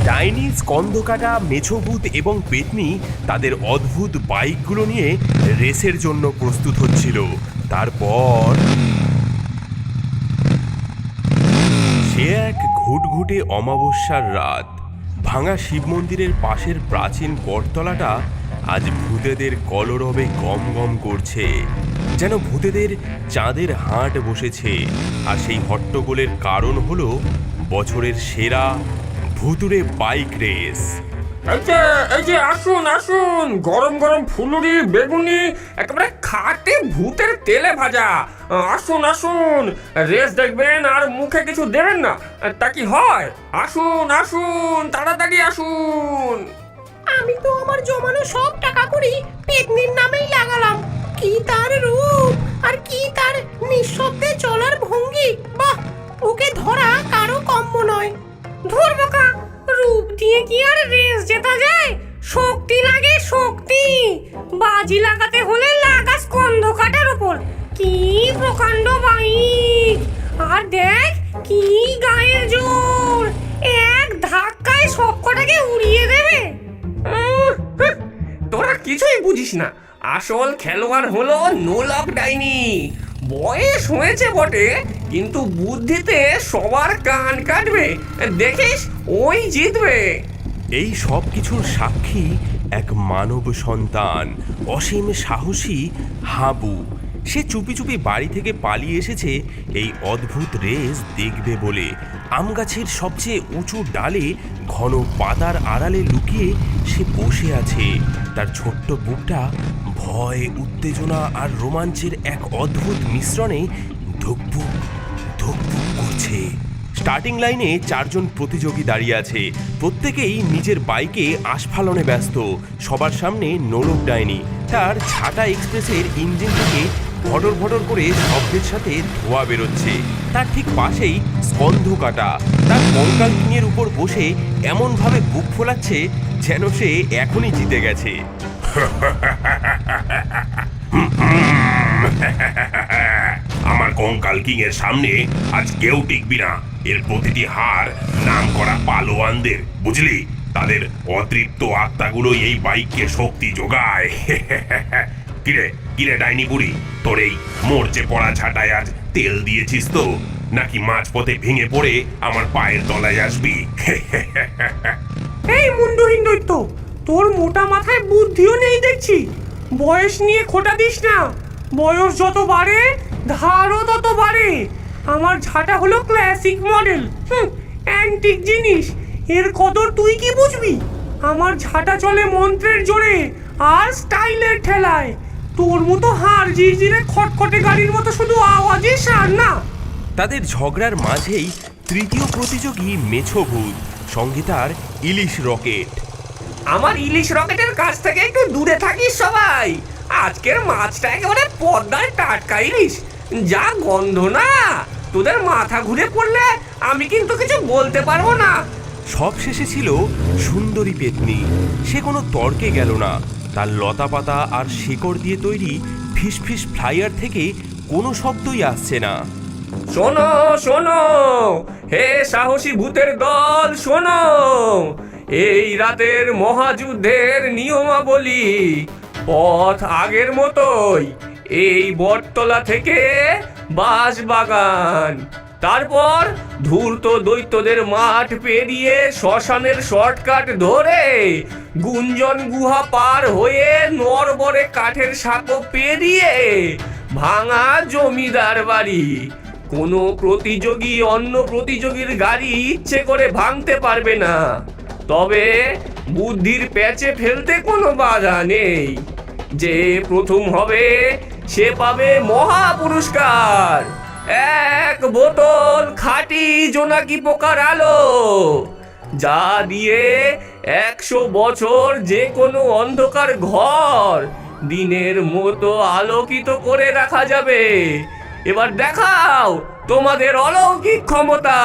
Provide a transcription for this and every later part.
ডাইনি, স্কন্ধকাটা, মেছোভূত এবং পেতনি তাদের অদ্ভুত বাইকগুলো নিয়ে রেসের জন্য প্রস্তুত হচ্ছিল। তারপর সে এক ঘুটঘুটে অমাবস্যার রাত। ভাঙা শিব মন্দিরের পাশের প্রাচীন বটতলাটা আজ ভূতেদের কলরবে গম গম করছে, যেন ভূতেদের চাঁদের হাট বসেছে। আর সেই হট্টগোলের কারণ হলো বছরের সেরা ভুতুড়ে বাইক রেস। এই যে আসুন আসুন, গরম গরম ফুলুরি বেগুনি একেবারে খাঁটি ভূতের তেলে ভাজা। আসুন আসুন, রেস দেখবেন আর মুখে কিছু দেবেন না, তা কি হয়? আসুন আসুন, তাড়াতাড়ি আসুন। আমি তো আমার জমানো সব টাকা করি পেতনির নামেই লাগালাম। কি তার রূপ আর কি তার নিঃশব্দে চলার ভঙ্গি! বাহ, ওকে ধরা কারো কম্য নয়। ধুর বোকা, রূপ দিয়ে কি আর রেস জেতা যায়? শক্তি লাগে শক্তি। বাজি লাগাতে হলে লাগা স্কন্ধকাটার উপর। কি প্রকাণ্ড বাইক! আর দেখ কি গায়ের জোর! এক ধাক্কায় সবকটাকে উড়িয়ে দেবে। তোরা কিছুই বুঝিস না, আসল খেলোয়াড় হলো নোলক ডাইনি। বয়স হয়েছে বটে, কিন্তু বুদ্ধিতে সবার কান কাটবে। দেখিস ওই জিতবে। এই সব কিছুর সাক্ষী এক মানব সন্তান, অসীম সাহসী হাবু। সে চুপি চুপি বাড়ি থেকে পালিয়ে এসেছে এই অদ্ভুত রেস দেখবে বলে। আম গাছের সবচেয়ে উঁচু ডালে ঘন পাতার আড়ালে লুকিয়ে সে বসে আছে। তার ছোট্ট বুকটা ভয়, উত্তেজনা আর রোমাঞ্চের এক অদ্ভুত মিশ্রণে ধুকপুক ধুকপুক করছে। স্টার্টিং লাইনে 4 জন প্রতিযোগী দাঁড়িয়ে আছে। প্রত্যেকেই নিজের বাইকে আস্ফালনে ব্যস্ত। সবার সামনে নোলক ডাইনি। তার ছাটা এক্সপ্রেসের ইঞ্জিন থেকে ভটর ভটর করে শব্দের সাথে ধোঁয়া বেরোচ্ছে। তার ঠিক পাশেই স্কন্ধকাটা। তার কঙ্কাল কিংয়ের উপর বসে এমনভাবে বুক ফোলাচ্ছে যেন সে এখনই জিতে গেছে। আমার কঙ্কাল কিং এর সামনে আজ কেউ টিকবি না। এর প্রতিটি হার নাম করা পালোয়ানদের, বুঝলি? তাদের অতৃপ্ত আত্মাগুলো এই বাইককে শক্তি যোগায়। কিরে কিরে ডাইনি বুড়ি, তোর এই মরচে পড়া ঝাঁটায় আজ তেল দিয়েছিস তো, নাকি মাঝপথে ভেঙে পড়ে আমার পায়ের তলায় আসবি? এই মুন্ডহীন দৈত্য, তোর মোটা মাথায় বুদ্ধিও নেই দেখছি। বয়স নিয়ে খোটা দিস না। বয়স যত বাড়ে ধারও তত বাড়ে। আমার ঝাঁটা হলো ক্লাসিক মডেল, অ্যান্টিক জিনিস। এর কদর তুই কি বুঝবি? আমার ঝাঁটা চলে মন্ত্রের জোরে আর স্টাইলের ঠেলায়। তোর মতো হাড় জিরজিরে খটখটে গাড়ির মতো শুধু আওয়াজই সার না। তাদের ঝগড়ার মাঝেই তৃতীয় প্রতিযোগী মেছোভূত, সঙ্গে তার ইলিশ রকেট। আমার ইলিশ রকেটের কাছ থেকে একটু দূরে থাকিস সবাই। আজকের মাছটা একেবারে পদ্মার টাটকা ইলিশ। যা গন্ধ না, তোদের মাথা ঘুরে পড়লে আমি কিন্তু কিছু বলতে পারবো না। সব শেষে ছিল সুন্দরী পেতনি। সে কোনো তর্কে গেল না। তার লতা পাতা আর শিকড় দিয়ে তৈরি ফিসফিস ফ্লাইয়ার থেকে কোনো শব্দই আসছে না। শোনো শোনো, হে সাহসী ভূতের দল, শোনো। এই রাতের মহাযুদ্ধের নিয়মাবলী। পথ আগের মতোই, এই বটতলা থেকে বাঁশবাগান, তারপর ধূর্ত দৈত্যদের মাঠ পেরিয়ে শ্মশানের শর্টকাট ধরে গুঞ্জন গুহা পার হয়ে নরবরে কাঠের সাঁকো পেরিয়ে ভাঙা জমিদার বাড়ি। কোনো প্রতিযোগী অন্য প্রতিযোগীর গাড়ি ইচ্ছে করে ভাঙতে পারবে না, তবে বুদ্ধির প্যাচে ফেলতে কোনো বাধা নেই। যে প্রথম হবে সে পাবে মহা পুরস্কার, 1 বোতল খাঁটি জোনাকি পোকার আলো, যা দিয়ে 100 বছর যে কোনো অন্ধকার ঘর দিনের মতো আলোকিত করে রাখা যাবে। এবার দেখাও তোমাদের অলৌকিক ক্ষমতা।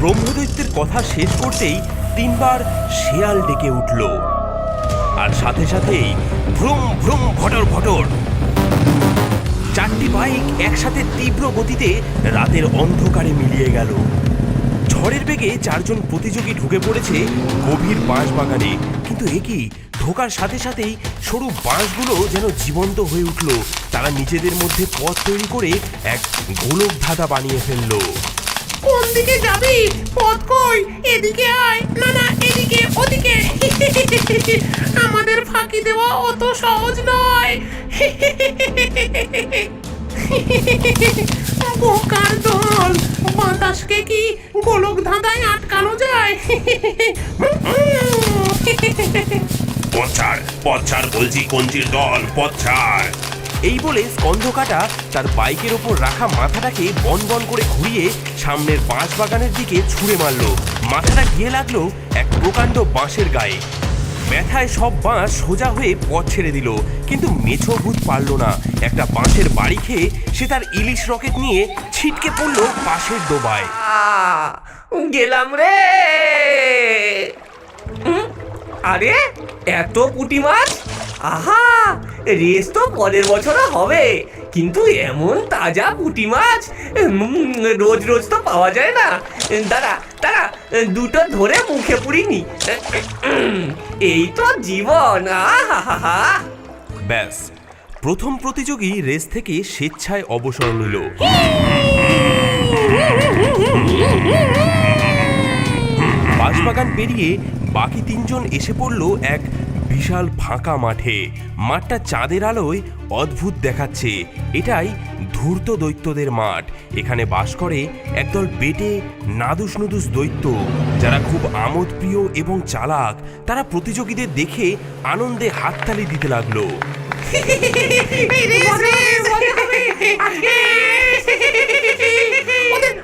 ব্রহ্মদৈত্যের কথা শেষ করতেই তিনবার শেয়াল ডেকে উঠল, আর সাথে সাথেই ভ্রুম ভ্রুম ভটর ভটর চারটি বাইক একসাথে তীব্র গতিতে রাতের অন্ধকারে মিলিয়ে গেল। ঝড়ের বেগে চারজন প্রতিযোগী ঢুকে পড়েছে গভীর বাঁশবাগানে, কিন্তু একই ঢোকার সাথে সাথেই সরু বাঁশগুলো যেন জীবন্ত হয়ে উঠল। তারা নিজেদের মধ্যে পথ তৈরি করে এক গোলক ধাঁধা বানিয়ে ফেললো। কোন দিকে যাবি? পথ কই? এদিকে আয়। না না, এদিকে ওদিকে। আমাদের ফাঁকি দেওয়া অত সহজ নয়। বোকার দল, বাতাসকে কি গোলক ধাঁধায় আটকানো যায়? পথ ছাড় বলছি কঞ্চির দল, পথ ছাড়। এই বলে স্কন্ধকাটা তার বাইকের ওপর রাখা মাথাটাকে বন বন করে ঘুরিয়ে সামনের বাঁশবাগানের দিকে ছুঁড়ে মারল। মাথাটা গিয়ে লাগলো এক প্রকাণ্ড বাঁশের গায়ে। ব্যথায় সব বাঁশ সোজা হয়ে পথ ছেড়ে দিল, কিন্তু মেছো ভূত পারল না। একটা বাঁশের বাড়ি খেয়ে সে তার ইলিশ রকেট নিয়ে ছিটকে পড়ল পাশের ডোবায়। গেলাম রে। আরে এত পুঁটি মাছ! আহা, রেস তো পরের বছরও হবে, কিন্তু এমন তাজা পুঁটি মাছ রোজ রোজ তো পাওয়া যায় না। দাঁড়া দাঁড়া, দুটো ধরে মুখে পুরিনি। এই তো জীবন। আহা, ব্যাস, প্রথম প্রতিযোগী রেস থেকে স্বেচ্ছায় অবসর নিল। বাঁশবাগান পেরিয়ে বাকি তিনজন এসে পড়ল এক বিশাল ফাঁকা মাঠে। মাঠটা চাঁদের আলোয় অদ্ভুত দেখাচ্ছে। এটাই ধূর্ত দৈত্যদের মাঠ। এখানে বাস করে একদল বেটে নাদুস নুদুস দৈত্য, যারা খুব আমোদপ্রিয় এবং চালাক। তারা প্রতিযোগীদের দেখে আনন্দে হাততালি দিতে লাগলো।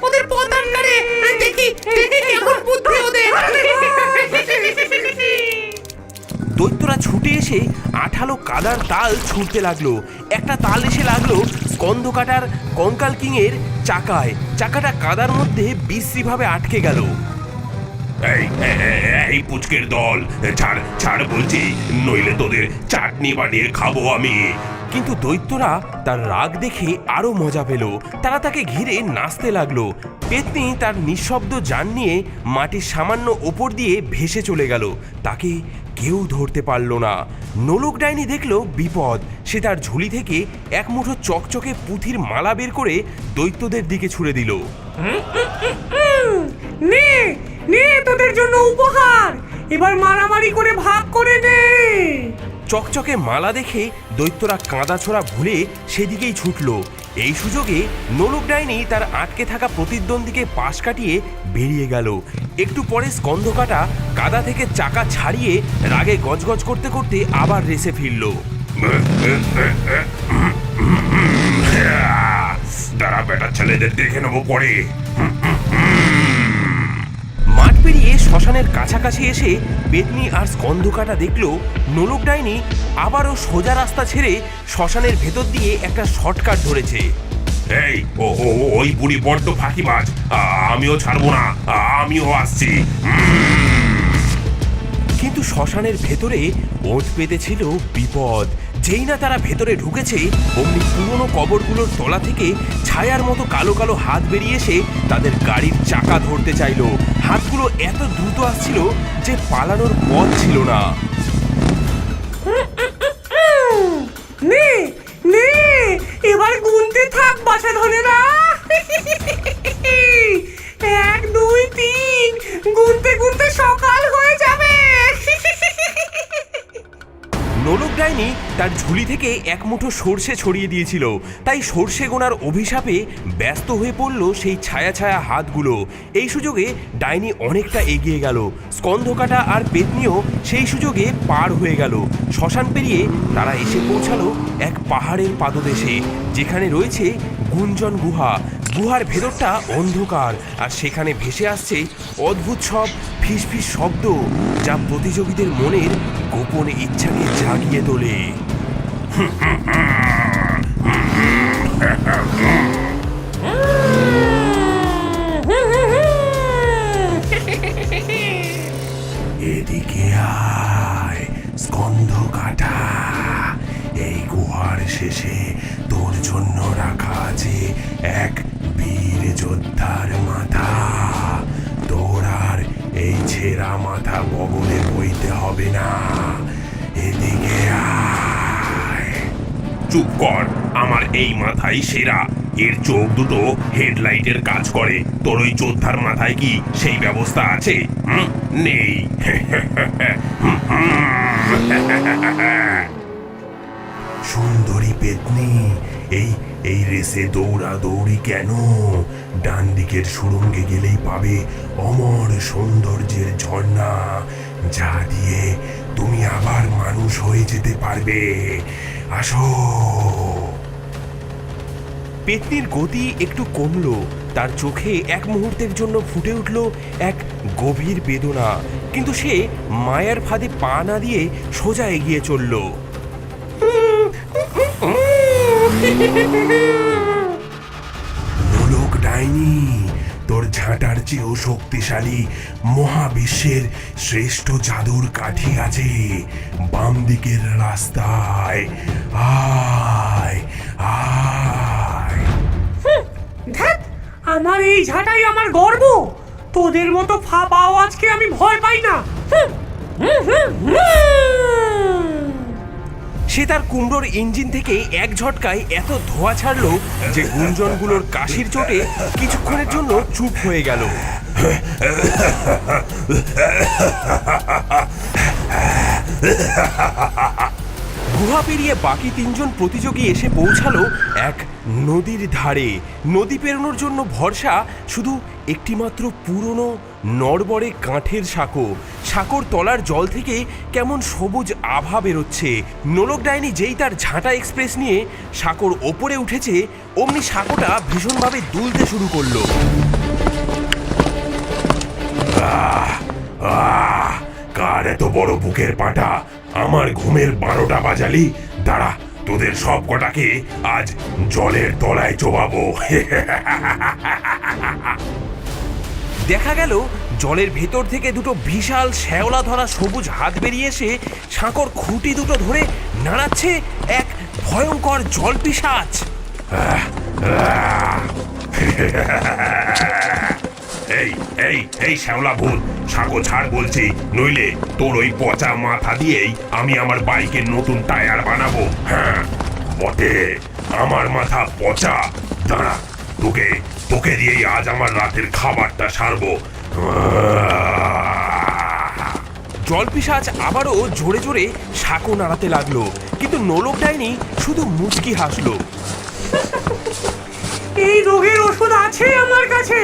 ওদের পথ আটকারে, দেখি কেমন বুদ্ধি ওদের। দৈত্যরা ছুটে এসে আঠালো কাদার তাল ছুটতে লাগলো। একটা তাল এসে লাগলো স্কন্ধকাটার কঙ্কাল কিংয়ের চাকায়। চাকাটা কাদার মধ্যে বিশ্রীভাবে আটকে গেল। এই পুচকের দল, ছাড় ছাড় বলছি, নইলে তোদের চাটনি বানিয়ে খাবো আমি। কিন্তু দৈত্যরা তার রাগ দেখে আরো মজা পেল। তারা তাকে ঘিরে নাচতে লাগলো। পেতনি তার নিঃশব্দ যান নিয়ে মাটির সামান্য ওপর দিয়ে ভেসে চলে গেল। তাকে কেউ ধরতে পারল না। নোলক ডাইনি দেখলো বিপদ। সে তার ঝুলি থেকে এক মুঠো চকচকে পুঁথির মালা বের করে দৈত্যদের দিকে ছুঁড়ে দিল। নে নে, তোদের জন্য উপহার। এবার মারামারি করে ভাগ করে নে। চকচকে মালা দেখে দৈত্যরা কাঁদা ছোড়া ভুলে সেদিকেই ছুটল। এই সুযোগে নোলক ডাইনি তার আটকে থাকা প্রতিদ্বন্দ্বীকে পাশ কাটিয়ে বেরিয়ে গেল। একটু পরে স্কন্ধকাটা কাদা থেকে চাকা ছাড়িয়ে রাগে গজগজ করতে করতে আবার রেসে ফিরল। তারা বেটা ছেলেদের দেখে নেবো পরে। মাঠ পেরিয়ে শ্মশানের কাছাকাছি এসে পেতনি আর স্কন্ধকাটা দেখল নোলক ডাইনি আবারও সোজা রাস্তা ছেড়ে শ্মশানের ভেতর দিয়ে একটা শর্টকাট ধরেছে। এই ওই বুড়ি বড্ড ফাঁকি মাছ, আমিও ছাড়বো না, আমিও আসছি। কিন্তু শ্মশানের ভেতরে ওঁত পেতেছিল বিপদ। যেই না তারা ভেতরে ঢুকেছে, অমনি পুরনো কবরগুলোর তলা থেকে ছায়ার মতো কালো কালো হাত বেরিয়ে এসে তাদের গাড়ির চাকা ধরতে চাইল। হাতগুলো এত দ্রুত আসছিল যে পালানোর পথ ছিল না। নে নে, এবার গুনতে থাক বাছা ধনেরা। 1 2 3, গুনতে গুনতে সকাল হয়ে যাবে। নোলক ডাইনি তার ঝুলি থেকে এক মুঠো সর্ষে ছড়িয়ে দিয়েছিল, তাই সর্ষে গোনার অভিশাপে ব্যস্ত হয়ে পড়ল সেই ছায়া ছায়া হাতগুলো। এই সুযোগে ডাইনি অনেকটা এগিয়ে গেল। স্কন্ধকাটা আর পেতনিও সেই সুযোগে পার হয়ে গেল। শ্মশান পেরিয়ে তারা এসে পৌঁছালো এক পাহাড়ের পাদদেশে, যেখানে রয়েছে গুঞ্জন গুহা। গুহার ভেতরটা অন্ধকার, আর সেখানে ভেসে আসছে অদ্ভুত সব ফিসফিস শব্দ, যা প্রতিযোগীদের মনের গোপন ইচ্ছাকে জাগিয়ে তোলে। এদিকে আয় স্কন্ধ কাটা। এই গুহার শেষে তোর জন্য রাখা আছে এক বীর যোদ্ধার মাথা। তোর আর এই ছেঁড়া মাথা বগলে বইতে হবে না। এদিকে আয়। চুপ কর, আমার এই মাথাই সেরা। এর চোখ দুটো হেডলাইটের কাজ করে। তোর ওই যোদ্ধার মাথায় কি সেই ব্যবস্থা আছে? নেই। সুন্দরী পেতনি, এই রেসে দৌড়াদৌড়ি কেন? ডান দিকের সুড়ঙ্গে গেলেই পাবে অমর সৌন্দর্যের ঝর্ণা, যা দিয়ে তুমি আবার মানুষ হয়ে যেতে পারবে। আসো। পেতনির গতি একটু কমলো। তার চোখে এক মুহূর্তের জন্য ফুটে উঠল এক গভীর বেদনা, কিন্তু সে মায়ার ফাঁদে পা না দিয়ে সোজা এগিয়ে চলল। নোলক ডাইনি, তোর ঝাঁটার চেয়েও শক্তিশালী মহাবিশ্বের শ্রেষ্ঠ জাদুর কাঠি আছে বাম দিকের রাস্তায়। আয় আয়। ধ্যাৎ, আমার এই ঝাঁটাই আমার গর্ব। তোদের মতো ফাঁপা আওয়াজকে আমি ভয় পাই না। সে তার কুমড়োর ইঞ্জিন থেকে এক ঝটকায় এত ধোঁয়া ছাড়লো যে গুঞ্জনগুলোর কাশির চোটে কিছুক্ষণের জন্য চুপ হয়ে গেল। গুহা পেরিয়ে বাকি তিনজন প্রতিযোগী এসে পৌঁছালো এক নদীর ধারে। নদী পেরোনোর জন্য ভরসা শুধু একটিমাত্র পুরনো নড়বড়ে কাঠের সাঁকো। সাঁকোর তলার জল থেকে কেমন সবুজ আভা বেরোচ্ছে। নোলক ডাইনি যেই তার ঝাঁটা এক্সপ্রেস নিয়ে সাঁকোর ওপরে উঠেছে, অমনি সাঁকোটা ভীষণভাবে দুলতে শুরু করলো। কার এত বড় বুকের পাটা? আমার ঘুমের 12টা বাজালি। দাঁড়া, তোদের সব কটাকে আজ জলের তলায় চোবাবো। দেখা গেল জলের ভেতর থেকে দুটো বিশাল শ্যাওলা ধরা সবুজ হাত বেরিয়ে এসে সাঁকোর খুঁটি দুটো ধরে নাড়াচ্ছে এক ভয়ঙ্কর জলপিশাচ। এই এই এই শ্যাওলা ভূত, সাঁকো ছাড় বলছি, নইলে তোর ওই পচা মাথা দিয়েই আমি আমার বাইকের নতুন টায়ার বানাবো। হ্যাঁ বটে, আমার মাথা পচা। দাঁড়া, তোকে তোকে দিয়েই আজ আমার রাতের খাবারটা সারবো। জলপিশাচ আবারও জোরে জোরে সাঁকো নাড়াতে লাগলো, কিন্তু নোলক ডাইনি শুধু মুচকি হাসলো। এই রোগের ওষুধ আছে আমার কাছে।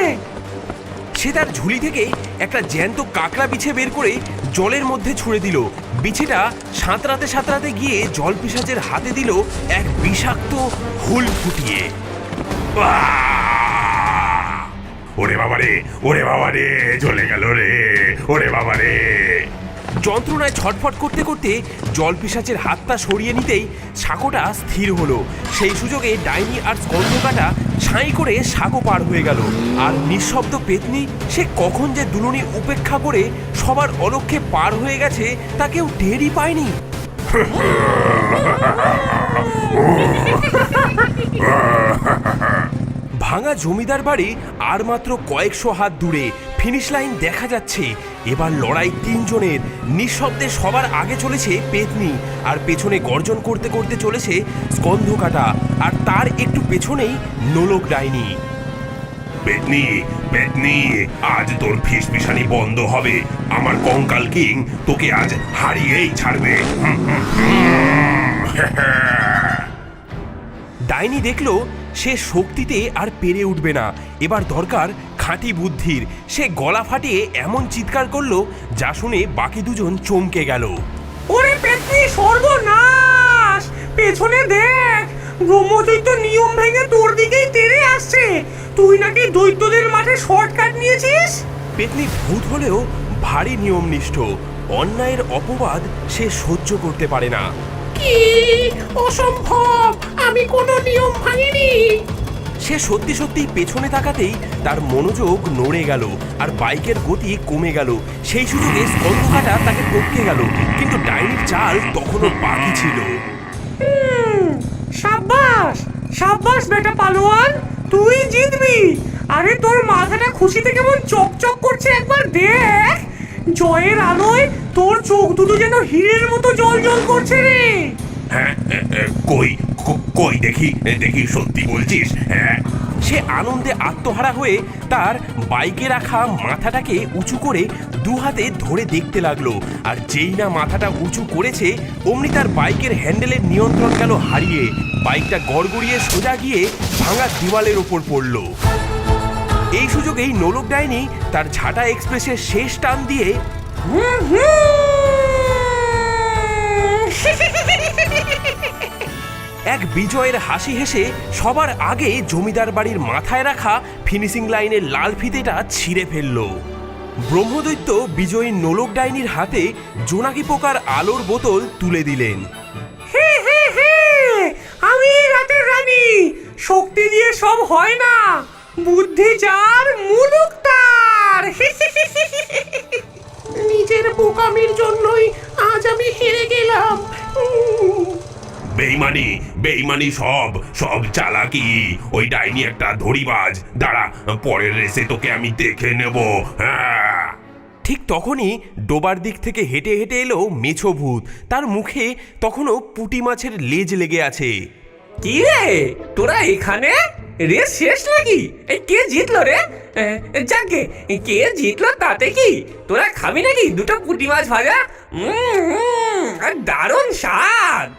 সে তার ঝুলি থেকে একটা জ্যান্ত কাঁকড়া বিছে বের করে জলের মধ্যে ছুঁড়ে দিল। বিছেটা সাঁতরাতে সাঁতরাতে গিয়ে জলপিশাচের হাতে দিল এক বিষাক্ত হুল ফুটিয়ে। ওরে বাবা রে, ওরে বাবা রে, জ্বলে গেল রে, ওরে বাবা রে। যন্ত্রণায় ছটফট করতে করতে জলপিশাচের হাতটা সরিয়ে নিতেই সাঁকোটা স্থির হলো। সেই সুযোগে ডাইনি আর স্কন্ধকাটা ছাই করে সাঁকো পার হয়ে গেল। আর নিঃশব্দ পেতনি সে কখন যে দুলুনি উপেক্ষা করে সবার অলক্ষ্যে পার হয়ে গেছে তা কেউ টেরই পায়নি। ভাঙা জমিদার বাড়ি আর মাত্র কয়েকশো হাত দূরে। ফিনিশ লাইন দেখা যাচ্ছে। এবার লড়াই তিনজনের। নিঃশব্দে সবার আগে চলেছে পেতনি, আর পেছনে গর্জন করতে করতে চলেছে স্কন্ধকাটা, আর তার একটু পেছনেই নোলক ডাইনি। পেতনি, পেতনি, আজ তোর ফিসফিসানি বন্ধ হবে। আমার কঙ্কাল কিং তোকে আজ হারিয়েই ছাড়বে। ডাইনি দেখলো সে শক্তিতে আর পেরে উঠবে না। এবার দরকার খাঁটি বুদ্ধির। সে গলা ফাটিয়ে এমন চিৎকার করলো যা শুনে বাকি দুজন চমকে গেল। ওরে পেতনি, সর্বনাশ! পেছনে দেখ, ব্রহ্মদৈত্য নিয়ম ভেঙে তোর দিকেই তেড়ে আসছে। তুই নাকি দৈত্যদের মাঠে শর্টকাট নিয়েছিস। পেতনি ভূত হলেও ভারী নিয়মনিষ্ঠ। অন্যায়ের অপবাদ সে সহ্য করতে পারে না। কি অসম্ভব! আমি কোনো নিয়ম ভাঙিনি। সে সত্যি সত্যি পেছনে তাকাতেই তার মনোযোগ নড়ে গেল আর বাইকের গতি কমে গেল। সেই সুযোগে স্কন্ধকাটা তাকে টপকে গেল, কিন্তু ডাইনির চাল তখনও বাকি ছিল। সাব্বাস সাব্বাস বেটা পালোয়ান, তুই জিতবি। আরে তোর মাথাটা খুশিতে কেমন চকচক করছে, একবার দেখ। জয়ের আলোয় তোর চোখ দুটো যেন হীরের মতো জল জল করছে রে। হ্যাঁ, কই কই দেখি দেখি, সত্যি বলছিস? হ্যাঁ। সে আনন্দে আত্মহারা হয়ে তার বাইকে রাখা মাথাটাকে উঁচু করে দু হাতে ধরে দেখতে লাগলো। আর যেই না মাথাটা উঁচু করেছে, অমনি তার বাইকের হ্যান্ডেলের নিয়ন্ত্রণ গেল হারিয়ে। বাইকটা গড়গড়িয়ে সোজা গিয়ে ভাঙা দেওয়ালের ওপর পড়ল। এই সুযোগেই নোলক ডাইনি তার ঝাঁটা এক্সপ্রেসের শেষ টান দিয়ে এক বিজয়ের হাসি হেসে সবার আগে জমিদার বাড়ির মাথায় রাখা ফিনিশিং লাইনের লাল ফিতেটা ছিঁড়ে ফেলল। ব্রহ্মদৈত্য বিজয়ী নোলক ডাইনির হাতে জোনাকি পোকার আলোর বোতল তুলে দিলেন। হে হে হে, আমি রাতের রানী। শক্তি দিয়ে সব হয় না, বুদ্ধি যার মুলুক তার। নিজের বোকামির জন্যই আজ আমি হেরে গেলাম। বেইমানি বেইমানি, সব সব চালাকি। ওই ডাইনি একটা ধরিবাজ। দাঁড়া, পরের রেসে তোকে আমি দেখে নেব। হ্যাঁ। ঠিক তখনই ডোবার দিক থেকে হেঁটে হেঁটে এলো মেছো ভূত। তার মুখে তখনও পুঁটি মাছের লেজ লেগে আছে। কি রে, তোরা এখানে? রেস শেষ নাকি? এই কে জিতলো রে? যাকে কে জিতলো তাতে কি? তোরা খাবি নাকি দুটো পুঁটি মাছ ভাজা? আর দারুণ স্বাদ।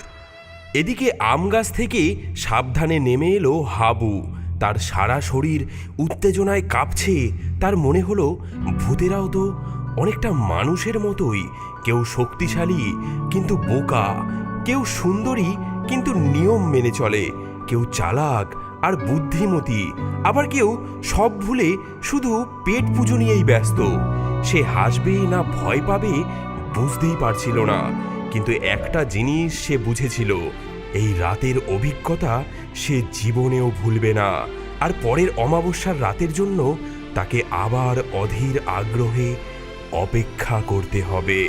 এদিকে আম গাছ থেকে সাবধানে নেমে এলো হাবু। তার সারা শরীর উত্তেজনায় কাঁপছে। তার মনে হলো ভূতেরাও তো অনেকটা মানুষের মতোই, কেউ শক্তিশালী কিন্তু বোকা, কেউ সুন্দরী কিন্তু নিয়ম মেনে চলে, কেউ চালাক আর বুদ্ধিমতী, আবার কেউ সব ভুলে শুধু পেট পুজো নিয়েই ব্যস্ত। সে হাসবে না ভয় পাবে বুঝতেই পারছিল না, কিন্তু একটা জিনিস সে বুঝেছিল, এই রাতের অভিজ্ঞতা সে জীবনেও ভুলবে না। আর পরের অমাবস্যার রাতের জন্য তাকে আবার অধীর আগ্রহে অপেক্ষা করতে হবে।